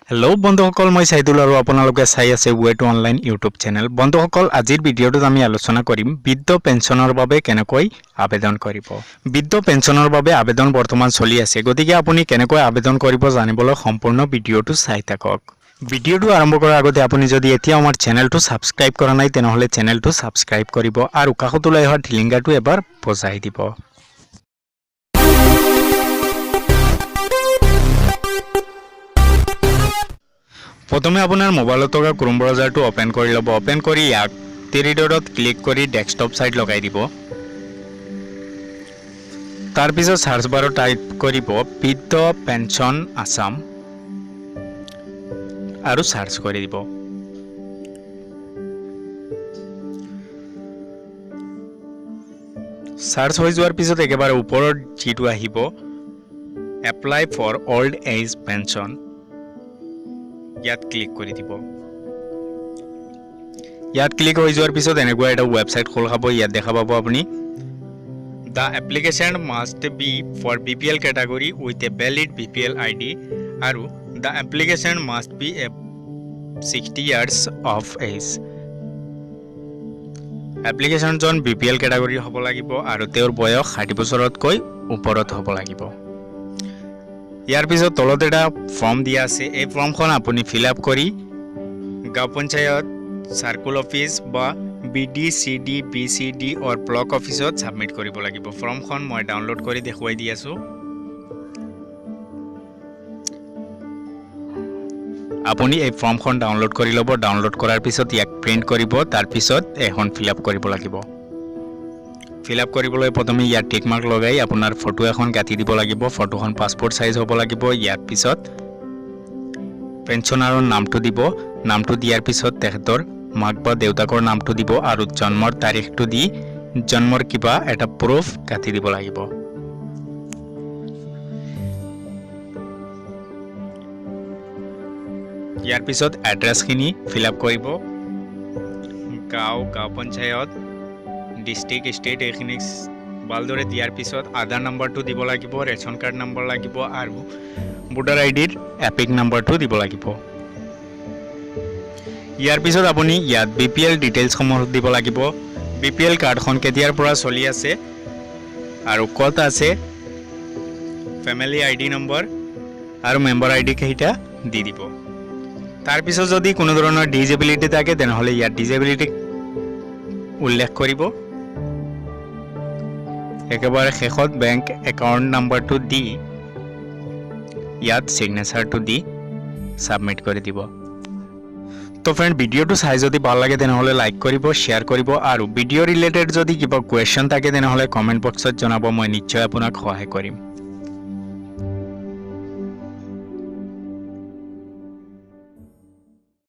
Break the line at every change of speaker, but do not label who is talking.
Hello' বন্ধুসকল, মই চাইদুল আৰু আপোনালোকে চাই আছে way to online YouTube channel. বন্ধুসকল, আজিৰ ভিডিঅ'টোত আমি আলোচনা কৰিম বৃদ্ধ পেঞ্চনৰ বাবে কেনেকৈ আবেদন কৰিব। বৃদ্ধ পেঞ্চনৰ বাবে আবেদন বৰ্তমান চলি আছে, গতিকে আপুনি কেনেকৈ আবেদন কৰিব জানিবলৈ সম্পূৰ্ণ ভিডিঅ'টো চাই থাকক। ভিডিঅ'টো আৰম্ভ কৰাৰ আগতে আপুনি যদি এতিয়া আমাৰ চেনেলটো ছাবস্ক্ৰাইব কৰা নাই তেনেহ'লে চেনেলটো ছাবস্ক্ৰাইব কৰিব আৰু কাষত ওলাই অহা টিলিংগাটো এবাৰ বজাই দিব। প্ৰথমে আপোনাৰ মোবাইলত থকা ক্ৰোম ব্ৰাউজাৰটো অপেন কৰি ল'ব। অপেন কৰি ইয়াক থ্ৰী ডটত ক্লিক কৰি ডেস্কটপ সাইট লগাই দিব। তাৰপিছত সাৰ্চ বাৰত টাইপ কৰিব বৃদ্ধ পেঞ্চন আসাম আৰু সাৰ্চ কৰি দিব। সাৰ্চ হৈ যোৱাৰ পিছত একেবাৰে ওপৰত যিটো আহিব apply for old age pension, ইয়াত ক্লিক কৰি দিব। ইয়াত ক্লিক হৈ যোৱাৰ পিছত এনেকুৱা এটা ৱেবছাইট খোল খাব। ইয়াত দেখা পাব আপুনি the application must be for BPL category with a valid BPL ID আৰু the application must be 60 years of age. এপ্লিকেশ্যনজন BPL কেটাগৰীৰ হ'ব লাগিব আৰু তেওঁৰ বয়স 60 বছৰতকৈ ওপৰত হ'ব লাগিব। ইয়াৰ পিছত তলত এটা ফৰ্ম দিয়া আছে। এই ফৰ্মখন আপুনি ফিল আপ কৰি গাঁও পঞ্চায়ত, চাৰ্কুল অফিচ বা BD/CD, BCD অৰ ব্লক অফিচত ছাবমিট কৰিব লাগিব। ফৰ্মখন মই ডাউনলোড কৰি দেখুৱাই দি আছোঁ। আপুনি এই ফৰ্মখন ডাউনলোড কৰি ল'ব। ডাউনলোড কৰাৰ পিছত ইয়াক প্ৰিণ্ট কৰিব, তাৰপিছত এখন ফিল আপ কৰিব লাগিব। ফিল আপ কৰিবলৈ প্ৰথমে ইয়াত টিক মাৰ্ক লগাই আপোনাৰ ফটো এখন কাটি দিব লাগিব। ফটোখন পাছপোৰ্ট সাইজ হ'ব লাগিব। ইয়াৰ পিছত পেঞ্চনাৰৰ নামটো দিব। নামটো দিয়াৰ পিছত তেখেতৰ মাক বা দেউতাকৰ নামটো দিব আৰু জন্মৰ তাৰিখটো দি জন্মৰ কিবা এটা প্ৰুফ কাটি দিব লাগিব। ইয়াৰ পিছত এড্ৰেছখিনি ফিল আপ কৰিব। গাঁও পঞ্চায়ত, ডিষ্ট্ৰিক্ট, ষ্টেট এইখিনি ভালদৰে দিয়াৰ পিছত আধাৰ নম্বৰটো দিব লাগিব, ৰেচন কাৰ্ড নম্বৰ লাগিব আৰু ভোটাৰ আইডিৰ এপিক নম্বৰটো দিব লাগিব। ইয়াৰ পিছত আপুনি ইয়াত BPL ডিটেইলছসমূহ দিব লাগিব। BPL কাৰ্ডখন কেতিয়াৰ পৰা চলি আছে আৰু ক'ত আছে, ফেমিলি ID নম্বৰ আৰু মেম্বাৰ ID কেইটা দি দিব। তাৰপিছত যদি কোনো ধৰণৰ ডিজেবিলিটি থাকে তেনেহ'লে ইয়াত ডিজেবিলিটি উল্লেখ কৰিব। একেবাৰে শেষত বেংক একাউণ্ট নম্বৰটো দি ইয়াত ছিগনেচাৰটো দি ছাবমিট কৰি দিব। তো ফ্ৰেণ্ড, ভিডিঅ'টো চাই যদি ভাল লাগে তেনেহ'লে লাইক কৰিব, শ্বেয়াৰ কৰিব আৰু ভিডিঅ' ৰিলেটেড যদি কিবা কুৱেশ্যন থাকে তেনেহ'লে কমেণ্ট বক্সত জনাব, মই নিশ্চয় আপোনাক সহায় কৰিম।